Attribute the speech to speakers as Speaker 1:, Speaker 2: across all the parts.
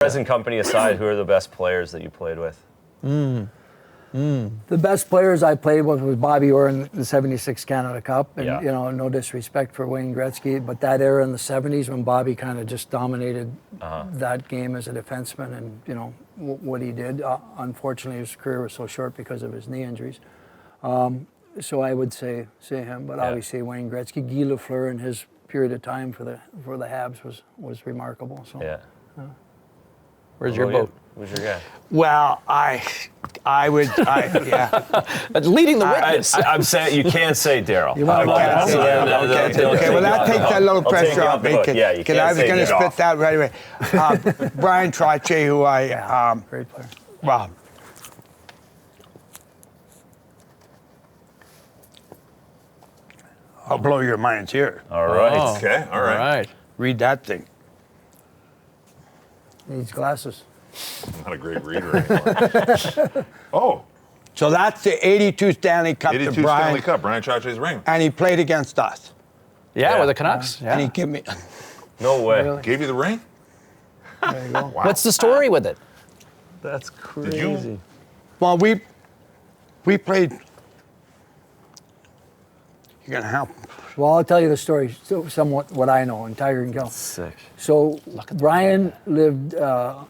Speaker 1: Present company aside, who are the best players that you played with?
Speaker 2: The best players I played with was Bobby Orr in the '76 Canada Cup, and
Speaker 1: Yeah.
Speaker 2: you know, no disrespect for Wayne Gretzky, but that era in the '70s when Bobby kind of just dominated that game as a defenseman, and you know what he did. Unfortunately, his career was so short because of his knee injuries. So I would say him, but obviously Wayne Gretzky, Guy Lafleur in his period of time for the Habs was remarkable. So.
Speaker 1: Yeah.
Speaker 3: Where's your vote?
Speaker 1: Who's your guy?
Speaker 4: Well, I would, yeah.
Speaker 3: But leading the witness.
Speaker 1: I'm saying you can't say Darryl.
Speaker 2: You want to
Speaker 4: Okay, well, that takes that little pressure off me.
Speaker 1: Yeah, you can't
Speaker 4: I was
Speaker 1: say
Speaker 4: going to
Speaker 1: Darryl.
Speaker 4: spit that right away. Brian Trottier, who
Speaker 2: great player.
Speaker 4: well, I'll blow your minds here.
Speaker 1: All right.
Speaker 3: Oh.
Speaker 5: Okay, all right.
Speaker 4: Read that thing.
Speaker 2: Needs glasses.
Speaker 5: I'm not a great reader anymore. Oh,
Speaker 4: So that's the 82 Stanley Cup
Speaker 5: 82
Speaker 4: to Brian,
Speaker 5: Stanley Cup, Brian Trottier's ring.
Speaker 4: and he played against us.
Speaker 3: Yeah,
Speaker 1: Yeah.
Speaker 3: with the Canucks.
Speaker 4: And he
Speaker 3: Yeah.
Speaker 4: gave me,
Speaker 1: No way.
Speaker 2: Really?
Speaker 5: Gave you the ring?
Speaker 2: There you go.
Speaker 5: Wow.
Speaker 3: What's the story with it?
Speaker 1: That's crazy.
Speaker 5: Did you?
Speaker 4: well, we played, you're going to help.
Speaker 2: Well, I'll tell you the story, so somewhat what I know, and Tiger can go.
Speaker 1: Sick.
Speaker 2: So Brian lived on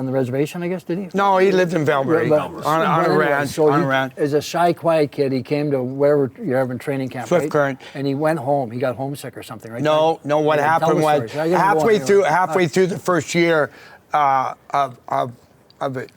Speaker 2: the reservation, I guess, did he?
Speaker 4: No, he lived in Valbury,
Speaker 2: But-
Speaker 4: on
Speaker 2: but
Speaker 4: a
Speaker 2: anyway,
Speaker 4: ranch,
Speaker 2: so
Speaker 4: on
Speaker 2: he-
Speaker 4: a ranch.
Speaker 2: As a shy, quiet kid, he came to wherever you're having training camp,
Speaker 4: Swift
Speaker 2: right?
Speaker 4: Current.
Speaker 2: And he went home. He got homesick or something, right?
Speaker 4: No, what
Speaker 2: Yeah, tell
Speaker 4: happened
Speaker 2: the
Speaker 4: was
Speaker 2: story. I gotta go on
Speaker 4: halfway
Speaker 2: anyway.
Speaker 4: through the first year of it,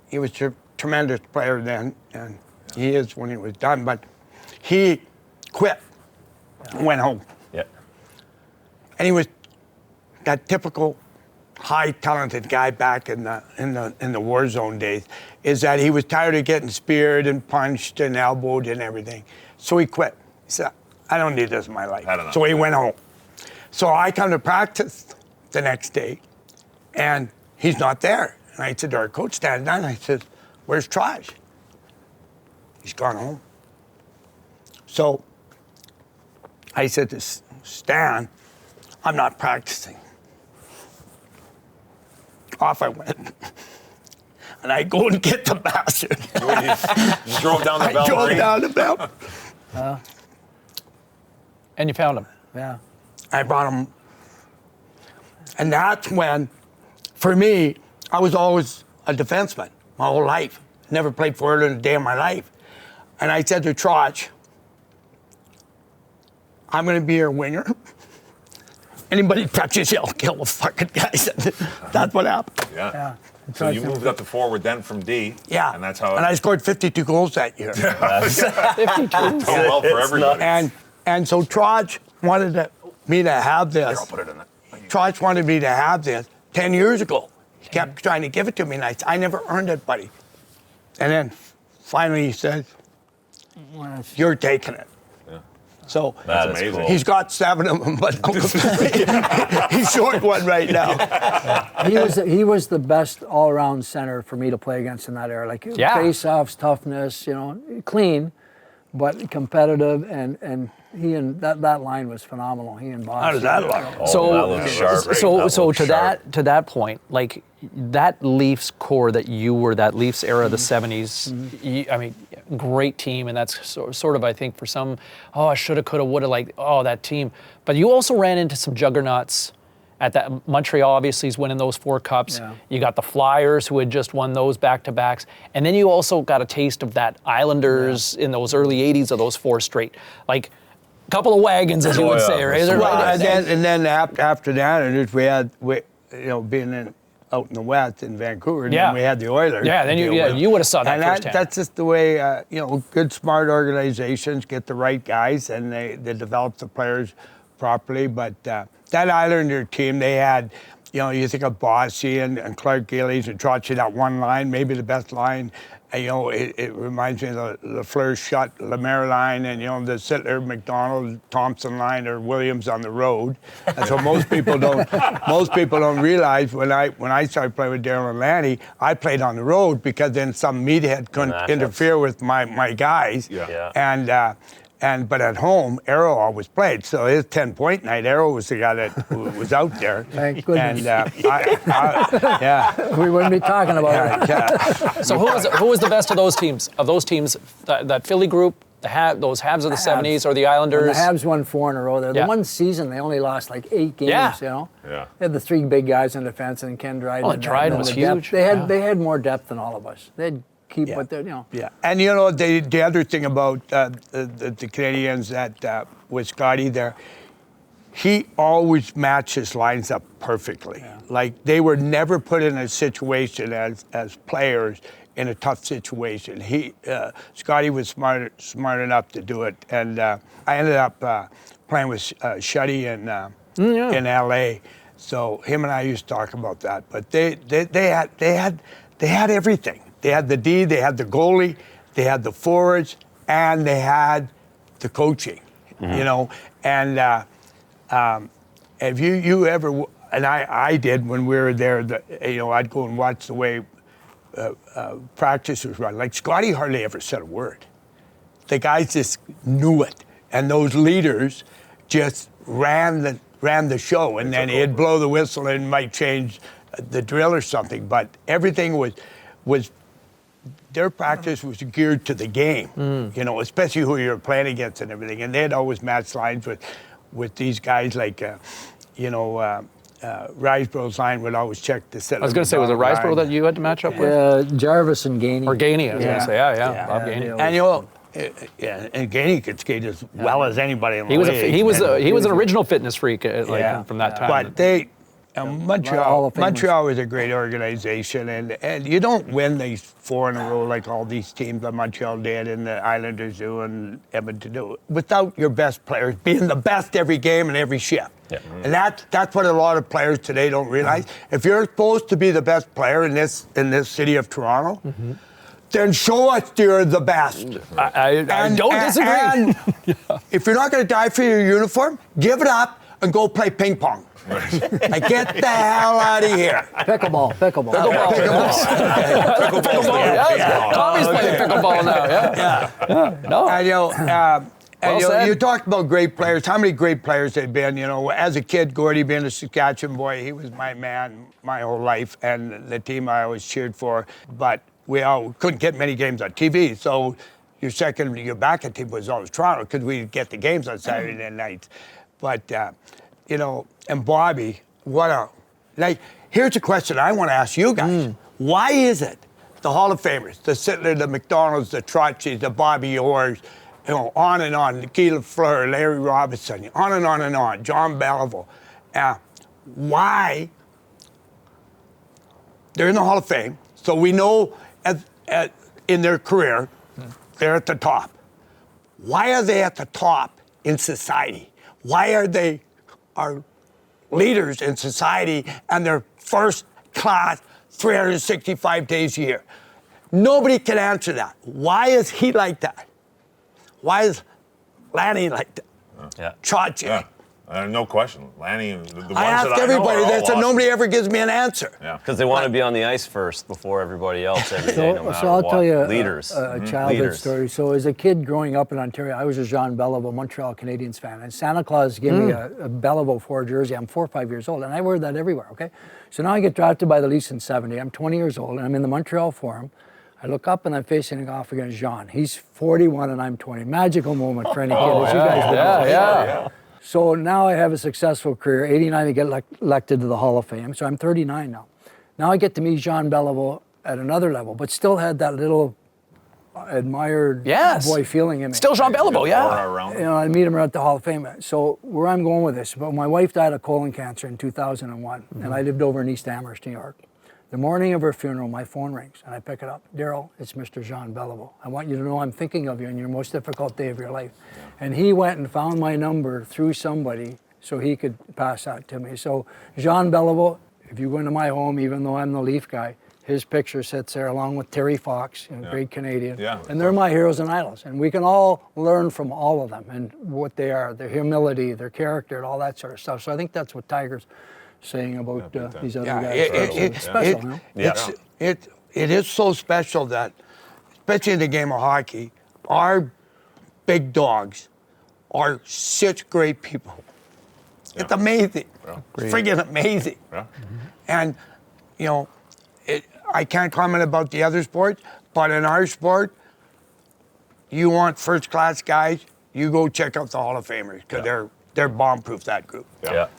Speaker 4: he was a tremendous player then, and he is when he was done. But he quit, and went home,
Speaker 1: Yeah.
Speaker 4: and he was that typical high talented guy back in the war zone days. Is that he was tired of getting speared and punched and elbowed and everything, so he quit. He said, "I don't need this in my life."
Speaker 5: Had enough.
Speaker 4: So he went home. So I come to practice the next day, and he's not there. And I said to our coach, Stan Dunn, I said, "Where's Trotch?" He's gone home. So I said to Stan, "I'm not practicing." Off I went. And I go and get the bastard.
Speaker 5: You drove down the
Speaker 4: I drove
Speaker 5: Valbury.
Speaker 4: down the bell.
Speaker 3: And you found him.
Speaker 2: Yeah.
Speaker 4: I brought him. And that's when, for me, I was always a defenseman my whole life. Never played forward in a day of my life. And I said to Trotch, "I'm going to be your winger. Anybody touches you, I'll kill the fucking guys." That's what happened.
Speaker 5: Yeah.
Speaker 2: Yeah.
Speaker 5: So you moved up to forward then from D.
Speaker 4: Yeah.
Speaker 5: And that's how
Speaker 4: And I scored 52 goals that year.
Speaker 3: 52.
Speaker 5: oh, well for
Speaker 1: It's
Speaker 5: everybody.
Speaker 4: And so Trotch wanted me to have
Speaker 5: Here,
Speaker 4: this.
Speaker 5: I'll put it in there.
Speaker 4: Trotch wanted me to have this 10 years ago. He kept trying to give it to me, and I never earned it, buddy. And then finally he said, "You're taking it."
Speaker 5: Yeah.
Speaker 4: So
Speaker 1: That is
Speaker 5: amazing.
Speaker 1: cool.
Speaker 4: he's got 7 of them, but he's short one right now.
Speaker 2: He was the best all-around center for me to play against in that era. Like
Speaker 3: Yeah.
Speaker 2: face-offs, toughness, you know, clean, but competitive, and he and that line was phenomenal. He and Bob.
Speaker 4: How does that look?
Speaker 1: Oh, that looks sharp.
Speaker 3: So
Speaker 1: looks
Speaker 3: to
Speaker 1: sharp.
Speaker 3: that point, like that Leafs core that you were, that Leafs era of the '70s. I mean, great team, and that's sort of, I think, for some, I shoulda, coulda, woulda, like, that team. But you also ran into some juggernauts. At that, Montreal obviously is winning those 4 cups.
Speaker 2: Yeah.
Speaker 3: You got the Flyers who had just won those back-to-backs, and then you also got a taste of that Islanders in those early '80s of those 4 straight, like. Couple of wagons, as you would say, right?
Speaker 4: Well, and then after that, we had, being out in the West in Vancouver, and then we had the Oilers.
Speaker 3: Yeah, then you would have saw that
Speaker 4: And
Speaker 3: firsthand.
Speaker 4: that's just the way, good, smart organizations get the right guys, and they develop the players properly. But that Islander team, they had, you think of Bossy and Clark Gillies and Trottier, that one line, maybe the best line. It reminds me of the Lafleur shot Lemaire line, and the Sittler, McDonald, Thompson line, or Williams on the road. And so most people don't realize when I started playing with Darryl and Lanny, I played on the road because then some meathead couldn't interfere with my guys.
Speaker 5: Yeah.
Speaker 1: Yeah.
Speaker 4: And But at home, Arrow always played. So his 10-point night, Arrow was the guy that was out there.
Speaker 2: Thank goodness.
Speaker 4: And yeah.
Speaker 2: We wouldn't be talking about it.
Speaker 4: Yeah.
Speaker 3: So who was the best of those teams? Of those teams, that Philly group, those Habs of the 70s, or the Islanders?
Speaker 2: And the Habs won 4 in a row there. The
Speaker 3: Yeah.
Speaker 2: one season, they only lost like 8 games,
Speaker 3: Yeah.
Speaker 2: you know?
Speaker 5: Yeah.
Speaker 2: They had the 3 big guys in defense and Ken Dryden.
Speaker 3: Oh,
Speaker 2: and
Speaker 3: Dryden
Speaker 2: then
Speaker 3: was
Speaker 2: the depth.
Speaker 3: huge.
Speaker 2: They had more depth than all of us. They'd keep
Speaker 4: Yeah.
Speaker 2: what they're, you know.
Speaker 4: Yeah, and you know the other thing about the Canadians that with Scotty there, he always matched his lines up perfectly.
Speaker 2: Yeah.
Speaker 4: Like they were never put in a situation as players in a tough situation. Scotty was smart enough to do it, and I ended up playing with Shuddy in L.A. So him and I used to talk about that. But they had everything. They had the D, they had the goalie, they had the forwards, and they had the coaching. You know, and if you ever, and I did when we were there, you know, I'd go and watch the way practice was run. Like Scotty hardly ever said a word. The guys just knew it, and those leaders just ran the show. And then he'd blow the whistle and might change the drill or something. But everything was their practice was geared to the game. You know, especially who you were playing against and everything. And they'd always match lines with these guys like, you know. Riseborough's line would always check the set.
Speaker 3: I was going to say, was it Riseborough that you had to match up with?
Speaker 2: Jarvis and Gainey.
Speaker 3: Or Gainey, I was going to say, yeah, Bob
Speaker 2: Yeah,
Speaker 3: Gainey.
Speaker 4: And you know, and Gainey could skate as well as anybody in the
Speaker 3: He was
Speaker 4: league.
Speaker 3: he was an original fitness freak from that time.
Speaker 4: But they,
Speaker 2: Hall
Speaker 4: Montreal
Speaker 2: of Famers.
Speaker 4: was a great organization, and you don't win these 4 in a row like all these teams that Montreal did and the Islanders do and Edmonton do without your best players being the best every game and every shift.
Speaker 1: Yeah.
Speaker 4: And that's what a lot of players today don't realize. If you're supposed to be the best player in this city of Toronto, then show us you're the best.
Speaker 3: I don't disagree.
Speaker 4: And if you're not going to die for your uniform, give it up and go play ping pong. Like, get the hell out of here.
Speaker 2: Pickleball.
Speaker 3: Tommy's playing pickleball now, yeah. No.
Speaker 4: And, you know,
Speaker 3: Well said.
Speaker 4: you talked about great players. How many great players they've been? You know, as a kid, Gordy being a Saskatchewan boy, he was my man my whole life, and the team I always cheered for. But we all couldn't get many games on TV, so your backup team was always Toronto because we'd get the games on Saturday nights. But you know, and Bobby, here's a question I want to ask you guys. Why is it the Hall of Famers, the Sittler, the McDonalds, the Trottiers, the Bobby Orrs, you know, on and on, Guy Lafleur, Larry Robinson, on and on and on, John Belleville. Why they're in the Hall of Fame, so we know in their career, they're at the top. Why are they at the top in society? Why are they our leaders in society and they're first class 365 days a year? Nobody can answer that. Why is he like that? Why is Lanny like that?
Speaker 1: Yeah.
Speaker 4: Trottier.
Speaker 5: Yeah, no question. Lanny, the ones
Speaker 4: I ask
Speaker 5: that I know
Speaker 4: everybody
Speaker 5: are all
Speaker 4: that, so
Speaker 5: awesome.
Speaker 4: nobody ever gives me an answer.
Speaker 5: Yeah.
Speaker 1: Because they want to be on the ice first before everybody else every day, no matter
Speaker 2: So I'll
Speaker 1: what.
Speaker 2: tell you
Speaker 1: Leaders.
Speaker 2: a childhood
Speaker 1: Leaders.
Speaker 2: story. So as a kid growing up in Ontario, I was a Jean Beliveau Montreal Canadiens fan. And Santa Claus gave me a Beliveau 4 jersey. I'm 4 or 5 years old, and I wear that everywhere, okay? So now I get drafted by the Leafs in 70. I'm 20 years old, and I'm in the Montreal Forum. I look up, and I'm facing off against Jean. He's 41, and I'm 20. Magical moment for any kid, as you guys would know.
Speaker 3: Yeah.
Speaker 2: So now I have a successful career. 89, I get elected to the Hall of Fame. So I'm 39 now. Now I get to meet Jean Beliveau at another level, but still had that little admired boy feeling in me.
Speaker 3: Still Jean Beliveau, yeah.
Speaker 5: Around.
Speaker 2: You know, I meet him at the Hall of Fame. So where I'm going with this, but my wife died of colon cancer in 2001, and I lived over in East Amherst, New York. The morning of her funeral, my phone rings, and I pick it up. Darryl, it's Mr. Jean Beliveau. I want you to know I'm thinking of you in your most difficult day of your life. Yeah. And he went and found my number through somebody so he could pass that to me. So Jean Beliveau, if you go into my home, even though I'm the Leaf guy, his picture sits there along with Terry Fox, great Canadian.
Speaker 5: Yeah,
Speaker 2: and they're my heroes and idols. And we can all learn from all of them and what they are, their humility, their character, and all that sort of stuff. So I think that's what Tiger's saying about these other guys. It's special, you know?
Speaker 4: It is so special that, especially in the game of hockey, our big dogs are such great people. It's amazing. It's friggin' amazing.
Speaker 5: Yeah.
Speaker 4: And, you know, I can't comment about the other sports, but in our sport, you want first-class guys, you go check out the Hall of Famers because they're bomb-proof, that group.
Speaker 1: Yeah.